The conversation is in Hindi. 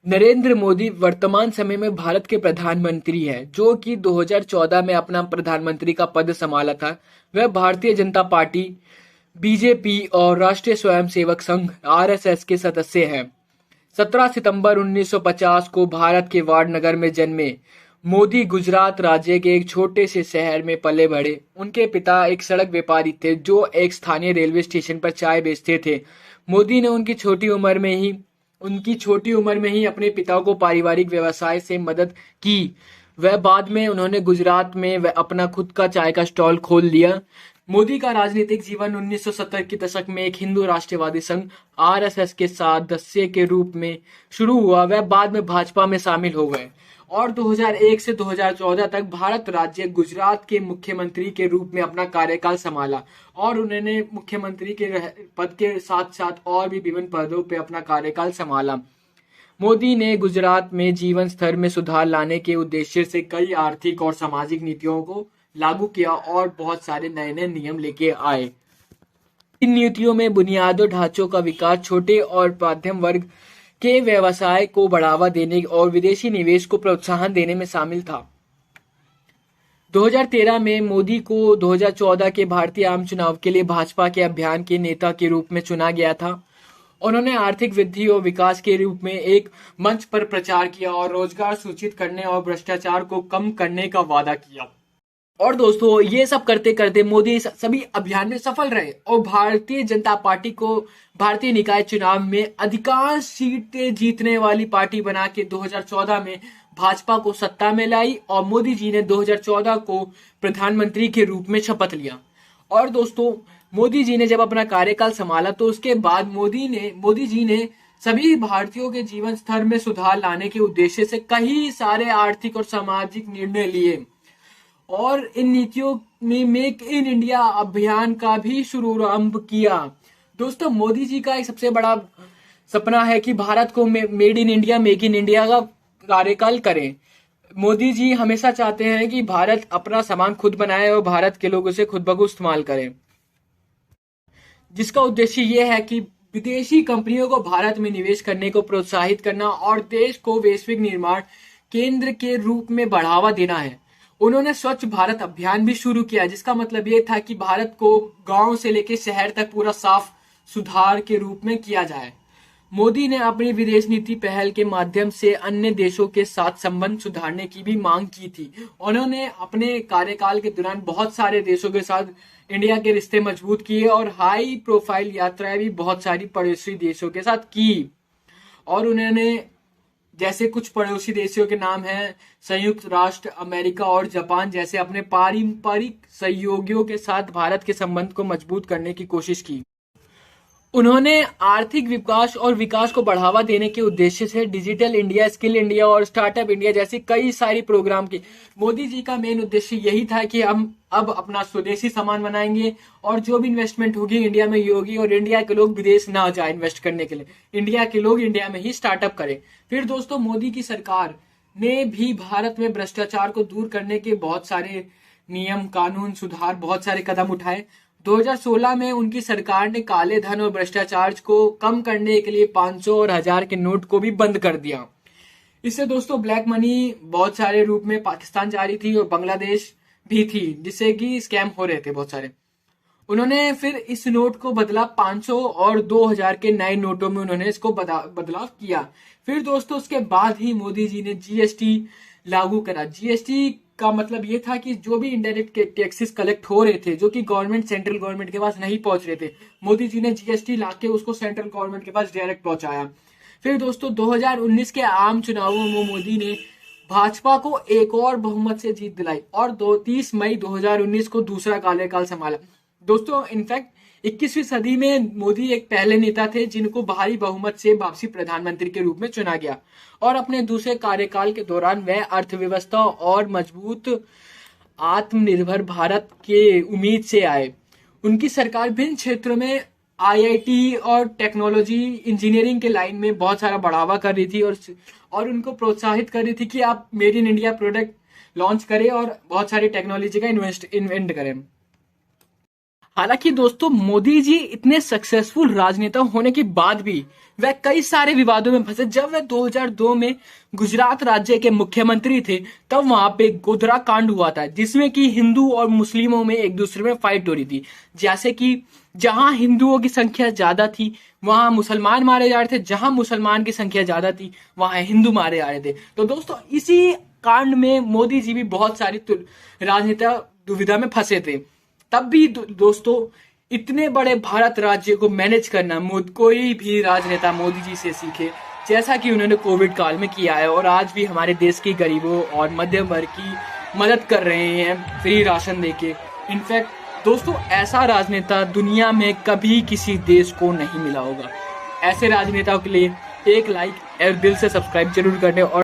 नरेंद्र मोदी वर्तमान समय में भारत के प्रधानमंत्री हैं, जो कि 2014 में अपना प्रधानमंत्री का पद संभाला था। वह भारतीय जनता पार्टी, बीजेपी और राष्ट्रीय स्वयंसेवक संघ आरएसएस के सदस्य हैं। 17 सितंबर 1950 को भारत के वाडनगर में जन्मे मोदी गुजरात राज्य के एक छोटे से शहर में पले बढ़े। उनके पिता एक सड़क व्यापारी थे जो एक स्थानीय रेलवे स्टेशन पर चाय बेचते थे। मोदी ने उनकी छोटी उम्र में ही अपने पिता को पारिवारिक व्यवसाय से मदद की। वह बाद में उन्होंने गुजरात में वह अपना खुद का चाय का स्टॉल खोल लिया। मोदी का राजनीतिक जीवन 1970 के दशक में एक हिंदू राष्ट्रवादी संघ आरएसएस के सदस्य के रूप में शुरू हुआ। वह बाद में भाजपा में शामिल हो गए और 2001 से 2014 तक भारत राज्य गुजरात के मुख्यमंत्री के रूप में अपना कार्यकाल संभाला और उन्होंने मुख्यमंत्री के पद के साथ साथ और भी विभिन्न पदों पर अपना कार्यकाल संभाला। मोदी ने गुजरात में जीवन स्तर में सुधार लाने के उद्देश्य से कई आर्थिक और सामाजिक नीतियों को लागू किया और बहुत सारे नए नए नियम लेके आए। इन नीतियों में बुनियादी ढांचों का विकास, छोटे और मध्यम वर्ग के व्यवसाय को बढ़ावा देने और विदेशी निवेश को प्रोत्साहन देने में शामिल था। 2013 में मोदी को 2014 के भारतीय आम चुनाव के लिए भाजपा के अभियान के नेता के रूप में चुना गया था। उन्होंने आर्थिक वृद्धि और विकास के रूप में एक मंच पर प्रचार किया और रोजगार सृजित करने और भ्रष्टाचार को कम करने का वादा किया। और दोस्तों, ये सब करते करते मोदी सभी अभियान में सफल रहे और भारतीय जनता पार्टी को भारतीय निकाय चुनाव में अधिकांश सीटें जीतने वाली पार्टी बना के 2014 में भाजपा को सत्ता में लाई और मोदी जी ने 2014 को प्रधानमंत्री के रूप में शपथ लिया। और दोस्तों, मोदी जी ने जब अपना कार्यकाल संभाला तो उसके बाद मोदी जी ने सभी भारतीयों के जीवन स्तर में सुधार लाने के उद्देश्य से कई सारे आर्थिक और सामाजिक निर्णय लिए और इन नीतियों में मेक इन इंडिया अभियान का भी शुभारंभ किया। दोस्तों, मोदी जी का एक सबसे बड़ा सपना है कि भारत को made in India, make in India का कार्यकाल करें। मोदी जी हमेशा चाहते हैं कि भारत अपना सामान खुद बनाए और भारत के लोग उसे खुद ब खुद इस्तेमाल करें, जिसका उद्देश्य यह है कि विदेशी कंपनियों को भारत में निवेश करने को प्रोत्साहित करना और देश को वैश्विक निर्माण केंद्र के रूप में बढ़ावा देना है। उन्होंने स्वच्छ भारत अभियान भी शुरू किया, जिसका मतलब ये था कि भारत को गांव से लेकर शहर तक पूरा साफ सुधार के रूप में किया जाए। मोदी ने अपनी विदेश नीति पहल के माध्यम से अन्य देशों के साथ संबंध सुधारने की भी मांग की थी। उन्होंने अपने कार्यकाल के दौरान बहुत सारे देशों के साथ इंडिया के रिश्ते मजबूत किए और हाई प्रोफाइल यात्राएं भी बहुत सारी पड़ोसी देशों के साथ की। और उन्होंने जैसे कुछ पड़ोसी देशों के नाम हैं संयुक्त राष्ट्र अमेरिका और जापान जैसे अपने पारंपरिक सहयोगियों के साथ भारत के संबंध को मजबूत करने की कोशिश की। उन्होंने आर्थिक विकास को बढ़ावा देने के उद्देश्य से डिजिटल इंडिया, स्किल इंडिया और स्टार्टअप इंडिया जैसी कई सारी प्रोग्राम की। मोदी जी का मेन उद्देश्य यही था कि हम अब अपना स्वदेशी सामान बनाएंगे और जो भी इन्वेस्टमेंट होगी इंडिया में ये होगी और इंडिया के लोग विदेश ना जाए इन्वेस्ट करने के लिए, इंडिया के लोग इंडिया में ही स्टार्टअप करें। फिर दोस्तों, मोदी की सरकार ने भी भारत में भ्रष्टाचार को दूर करने के बहुत सारे नियम, कानून, सुधार, बहुत सारे कदम उठाए। 2016 में उनकी सरकार ने काले धन और भ्रष्टाचार को कम करने के लिए 500 और 1000 के नोट को भी बंद कर दिया। इससे दोस्तों ब्लैक मनी बहुत सारे रूप में पाकिस्तान जा रही थी और बांग्लादेश भी थी, जिससे कि स्कैम हो रहे थे बहुत सारे। उन्होंने फिर इस नोट को बदला 500 और 2000 के नए नोटों में उन्होंने इसको बदलाव किया। फिर दोस्तों उसके बाद ही मोदी जी ने जीएसटी लागू करा। जीएसटी का मतलब ये था कि जो भी इनडायरेक्ट टैक्सेस कलेक्ट हो रहे थे, जो कि सेंट्रल गवर्नमेंट के पास नहीं पहुंच रहे थे, मोदी जी ने जीएसटी लाके उसको सेंट्रल गवर्नमेंट के पास डायरेक्ट पहुंचाया। फिर दोस्तों 2019 के आम चुनावों में मोदी ने भाजपा को एक और बहुमत से जीत दिलाई और 30 मई 2019 को दूसरा कार्यकाल संभाला। दोस्तों, इनफैक्ट 21वीं सदी में मोदी एक पहले नेता थे जिनको भारी बहुमत से वापसी प्रधानमंत्री के रूप में चुना गया और अपने दूसरे कार्यकाल के दौरान वह अर्थव्यवस्था और मजबूत आत्मनिर्भर भारत के उम्मीद से आए। उनकी सरकार विभिन्न क्षेत्रों में आईआईटी और टेक्नोलॉजी इंजीनियरिंग के लाइन में बहुत सारा बढ़ावा कर रही थी और उनको प्रोत्साहित कर रही थी कि आप made in India product launch करें और बहुत सारी टेक्नोलॉजी का इन्वेंट करें। हालांकि दोस्तों मोदी जी इतने सक्सेसफुल राजनेता होने के बाद भी वह कई सारे विवादों में फंसे। जब वह 2002 में गुजरात राज्य के मुख्यमंत्री थे तब वहां पे गोधरा कांड हुआ था, जिसमें कि हिंदू और मुस्लिमों में एक दूसरे में फाइट हो रही थी। जैसे कि जहां हिंदुओं की संख्या ज्यादा थी वहां मुसलमान मारे जा रहे थे, जहां मुसलमान की संख्या ज्यादा थी वहां हिंदू मारे जा रहे थे। तो दोस्तों इसी कांड में मोदी जी भी बहुत सारी राजनेता दुविधा में फंसे थे। तब भी दोस्तों इतने बड़े भारत राज्य को मैनेज करना कोई भी राजनेता मोदी जी से सीखे, जैसा कि उन्होंने कोविड काल में किया है और आज भी हमारे देश के गरीबों और मध्यम वर्ग की मदद कर रहे हैं फ्री राशन देके। इनफैक्ट दोस्तों ऐसा राजनेता दुनिया में कभी किसी देश को नहीं मिला होगा। ऐसे राजनेताओं के लिए एक लाइक और दिल से सब्सक्राइब जरूर करने और